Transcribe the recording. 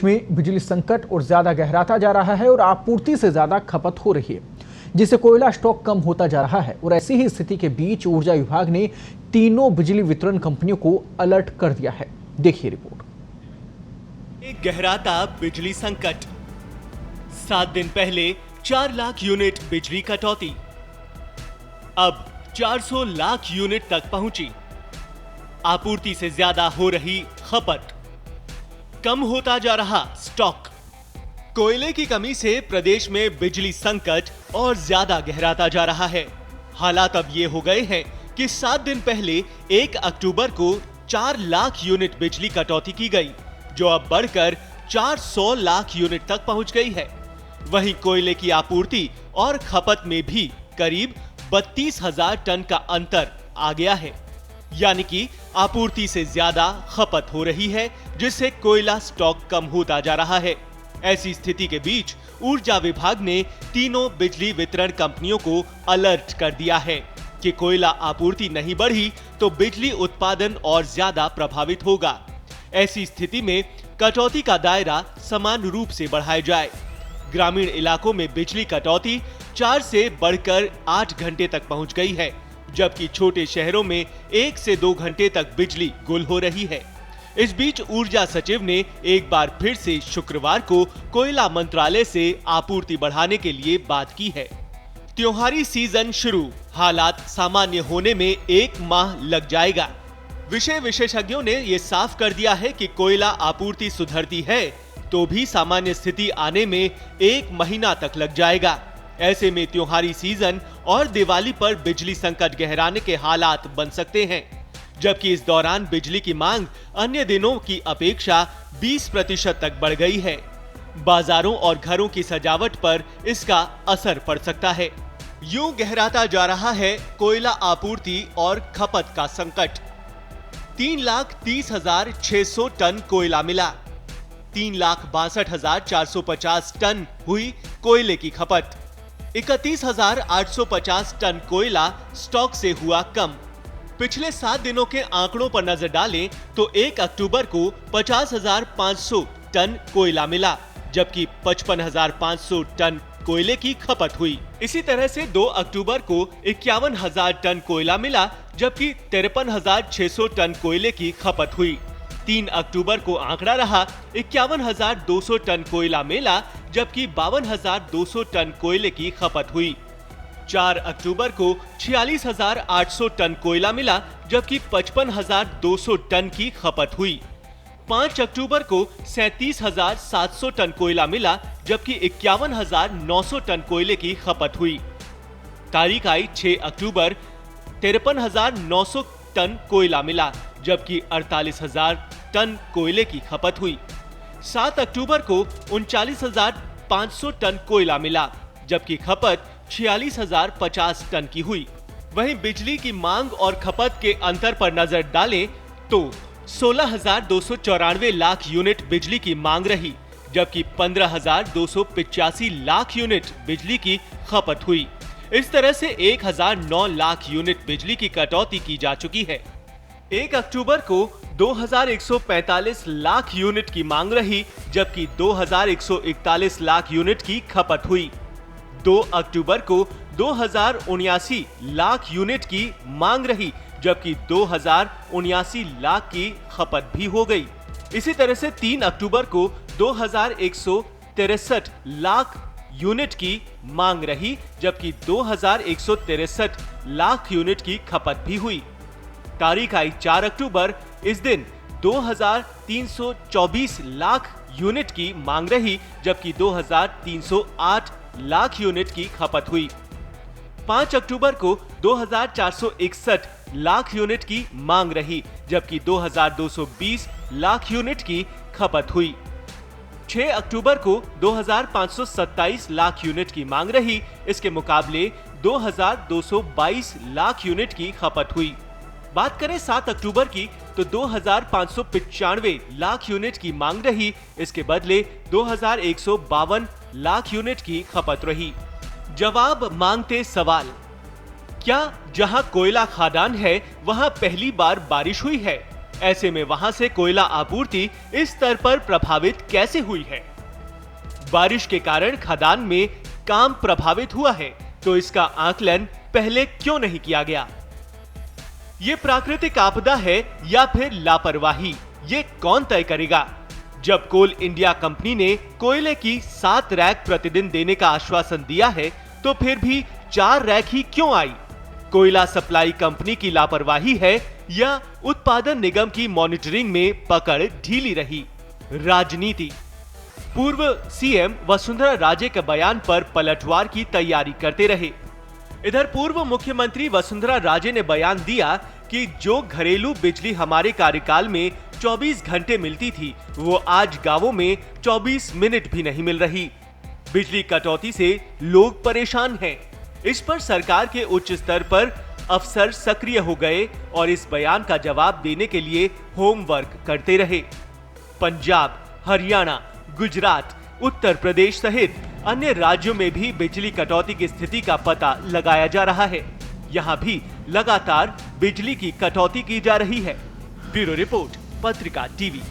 देश में बिजली संकट और ज्यादा गहराता जा रहा है और आपूर्ति से ज्यादा खपत हो रही है, जिससे कोयला स्टॉक कम होता जा रहा है। और ऐसी ही स्थिति के बीच ऊर्जा विभाग ने तीनों बिजली वितरण कंपनियों को अलर्ट कर दिया है। देखिए रिपोर्ट। एक गहराता बिजली संकट। 7 दिन पहले 4 लाख यूनिट बिजली कटौती, अब 400 लाख यूनिट तक पहुंची। आपूर्ति से ज्यादा हो रही खपत, कम होता जा रहा स्टॉक। कोयले की कमी से प्रदेश में बिजली संकट और ज्यादा गहराता जा रहा है। हालात अब ये हो गए हैं कि 7 दिन पहले 1 अक्टूबर को 4 लाख यूनिट बिजली कटौती की गई, जो अब बढ़कर 400 लाख यूनिट तक पहुंच गई है। वहीं कोयले की आपूर्ति और खपत में भी करीब 32,000 टन का अंतर आ गया है, यानी कि आपूर्ति से ज्यादा खपत हो रही है, जिससे कोयला स्टॉक कम होता जा रहा है। ऐसी स्थिति के बीच ऊर्जा विभाग ने तीनों बिजली वितरण कंपनियों को अलर्ट कर दिया है कि कोयला आपूर्ति नहीं बढ़ी तो बिजली उत्पादन और ज्यादा प्रभावित होगा। ऐसी स्थिति में कटौती का दायरा समान रूप से बढ़ाया जाए। ग्रामीण इलाकों में बिजली कटौती 4 से बढ़कर 8 घंटे तक पहुंच गई है, जबकि छोटे शहरों में 1 से 2 घंटे तक बिजली गुल हो रही है। इस बीच ऊर्जा सचिव ने एक बार फिर से शुक्रवार को कोयला मंत्रालय से आपूर्ति बढ़ाने के लिए बात की है। त्योहारी सीजन शुरू, हालात सामान्य होने में 1 माह लग जाएगा। विषय विशेषज्ञों ने ये साफ कर दिया है कि कोयला आपूर्ति सुधरती है तो भी सामान्य स्थिति आने में 1 महीना तक लग जाएगा। ऐसे में त्योहारी सीजन और दिवाली पर बिजली संकट गहराने के हालात बन सकते हैं, जबकि इस दौरान बिजली की मांग अन्य दिनों की अपेक्षा 20% तक बढ़ गई है। बाजारों और घरों की सजावट पर इसका असर पड़ सकता है। यूं गहराता जा रहा है कोयला आपूर्ति और खपत का संकट। 3,30,600 टन कोयला मिला, 3,62,450 टन हुई कोयले की खपत, 31,850 टन कोयला स्टॉक से हुआ कम। पिछले 7 दिनों के आंकड़ों पर नजर डालें तो 1 अक्टूबर को 50,500 टन कोयला मिला, जबकि 55,500 टन कोयले की खपत हुई। इसी तरह से 2 अक्टूबर को 51,000 टन कोयला मिला, जबकि 53,600 टन कोयले की खपत हुई। 3 अक्टूबर को आंकड़ा रहा 51,200 टन कोयला मिला, जबकि 52,200 टन कोयले की खपत हुई। 4 अक्टूबर को 46,800 टन कोयला मिला, जबकि 55,200 टन की खपत हुई। 5 अक्टूबर को 37,700 टन कोयला मिला, जबकि 51,900 टन कोयले की खपत हुई। तारीख आई 6 अक्टूबर, 53,900 टन कोयला मिला, जबकि 48,000 टन कोयले की खपत हुई। 7 अक्टूबर को 39,500 टन कोयला मिला, जबकि खपत 46,050 टन की हुई। वहीं बिजली की मांग और खपत के अंतर पर नजर डालें तो 16,294 लाख यूनिट बिजली की मांग रही, जबकि 15,285 लाख यूनिट बिजली की खपत हुई। इस तरह से 1,009 लाख यूनिट बिजली की कटौती की जा चुकी है। 1 अक्टूबर को 2,145 लाख यूनिट की मांग रही, जबकि 2,141 लाख यूनिट की खपत हुई। 2 अक्टूबर को 2,079 लाख यूनिट की मांग रही, जबकि 2,079 लाख की खपत भी हो गई। इसी तरह से 3 अक्टूबर को 2,163 लाख यूनिट की मांग रही, जबकि 2,163 लाख यूनिट की खपत भी हुई। तारीख आई 4 अक्टूबर, इस दिन 2,324 लाख यूनिट की मांग रही, जबकि 2,308 लाख यूनिट की खपत हुई। 5 अक्टूबर को 2,461 लाख यूनिट की मांग रही, जबकि 2,220 लाख यूनिट की खपत हुई। 6 अक्टूबर को 2,527 लाख यूनिट की मांग रही, इसके मुकाबले 2,222 लाख यूनिट की खपत हुई। बात करें 7 अक्टूबर की तो 2,595 लाख यूनिट की मांग रही, इसके बदले 2,152 लाख यूनिट की खपत रही। जवाब मांगते सवाल, क्या जहां कोयला खदान है वहां पहली बार बारिश हुई है? ऐसे में वहां से कोयला आपूर्ति इस स्तर पर प्रभावित कैसे हुई है? बारिश के कारण खदान में काम प्रभावित हुआ है, तो इसका आकलन पहले क्यों नहीं किया गया? ये प्राकृतिक आपदा है या फिर लापरवाही, ये कौन तय करेगा? जब कोल इंडिया कंपनी ने कोयले की 7 रैक प्रतिदिन देने का आश्वासन दिया है, तो फिर भी 4 रैक ही क्यों आई? कोयला सप्लाई कंपनी की लापरवाही है या उत्पादन निगम की मॉनिटरिंग में पकड़ ढीली रही? राजनीति। पूर्व सीएम वसुंधरा राजे के बयान पर पलटवार की तैयारी करते रहे। इधर पूर्व मुख्यमंत्री वसुंधरा राजे ने बयान दिया कि जो घरेलू बिजली हमारे कार्यकाल में 24 घंटे मिलती थी, वो आज गांवों में 24 मिनट भी नहीं मिल रही। बिजली कटौती से लोग परेशान हैं। इस पर सरकार के उच्च स्तर पर अफसर सक्रिय हो गए और इस बयान का जवाब देने के लिए होमवर्क करते रहे। पंजाब, हरियाणा, गुजरात, उत्तर प्रदेश सहित अन्य राज्यों में भी बिजली कटौती की स्थिति का पता लगाया जा रहा है। यहाँ भी लगातार बिजली की कटौती की जा रही है। ब्यूरो रिपोर्ट, पत्रिका टीवी।